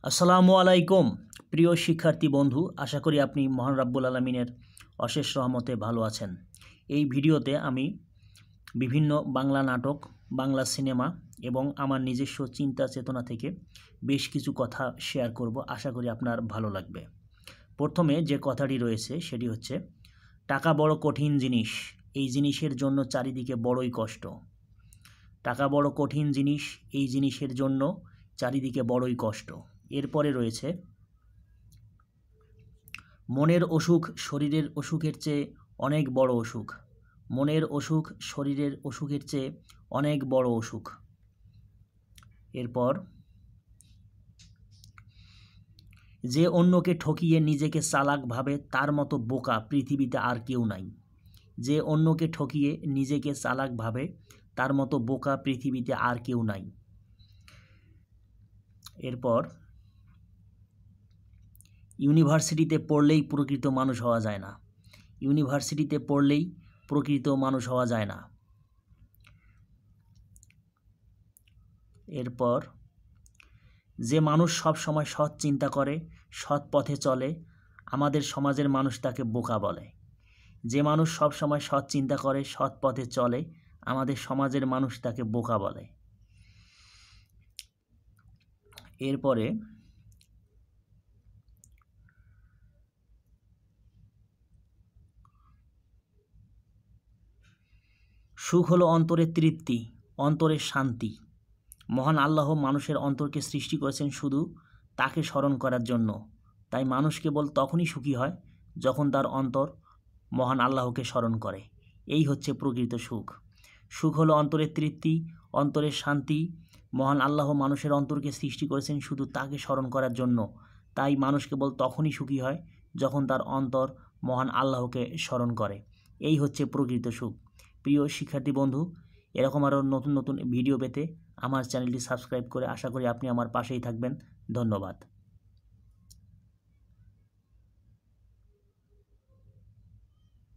আসসালামু আলাইকুম প্রিয় শিক্ষার্থী বন্ধু, আশা করি আপনি মহান রাব্বুল আলামিনের অশেষ রহমতে ভালো আছেন। এই ভিডিওতে আমি বিভিন্ন বাংলা নাটক, বাংলা সিনেমা এবং আমার নিজস্ব চিন্তা চেতনা থেকে বেশ কিছু কথা শেয়ার করব। আশা করি আপনার ভালো লাগবে। প্রথমে যে কথাটি রয়েছে সেটি হচ্ছে, টাকা বড় কঠিন জিনিস, এই জিনিসের জন্য চারিদিকে বড়ই কষ্ট। টাকা বড় কঠিন জিনিস, এই জিনিসের জন্য চারিদিকে বড়ই কষ্ট। এরপরে রয়েছে, মনের অসুখ শরীরের অসুখের চেয়ে অনেক বড় অসুখ। মনের অসুখ শরীরের অসুখের চেয়ে অনেক বড় অসুখ। এরপর, যে অন্যকে ঠকিয়ে নিজেকে চালাক ভাবে তার মতো বোকা পৃথিবীতে আর কেউ নাই। যে অন্যকে ঠকিয়ে নিজেকে চালাক ভাবে তার মতো বোকা পৃথিবীতে আর কেউ নাই। এরপর, ইউনিভার্সিটিতে পড়লেই প্রকৃত মানুষ হওয়া যায় না। ইউনিভার্সিটিতে পড়লেই প্রকৃত মানুষ হওয়া যায় না। এরপর, যে মানুষ সব সময় সৎ চিন্তা করে, সৎ পথে চলে, আমাদের সমাজের মানুষ তাকে বোকা বলে। যে মানুষ সব সময় সৎ চিন্তা করে, সৎ পথে চলে, আমাদের সমাজের মানুষ তাকে বোকা বলে। এরপরে, সুখ হলো অন্তরের তৃপ্তি, অন্তরের শান্তি। মহান আল্লাহ মানুষের অন্তরকে সৃষ্টি করেছেন শুধু তাকে স্মরণ করার জন্য। তাই মানুষ কেবল তখনই সুখী হয় যখন তার অন্তর মহান আল্লাহকে স্মরণ করে। এই হচ্ছে প্রকৃত সুখ। সুখ হলো অন্তরের তৃপ্তি, অন্তরের শান্তি। মহান আল্লাহ মানুষের অন্তরকে সৃষ্টি করেছেন শুধু তাকে স্মরণ করার জন্য। তাই মানুষ কেবল তখনই সুখী হয় যখন তার অন্তর মহান আল্লাহকে স্মরণ করে। এই হচ্ছে প্রকৃত সুখ। প্রিয় শিক্ষার্থী বন্ধু, এরকম আরও নতুন নতুন ভিডিও পেতে আমার চ্যানেলটি সাবস্ক্রাইব করে আশা করি আপনি আমার পাশেই থাকবেন। ধন্যবাদ।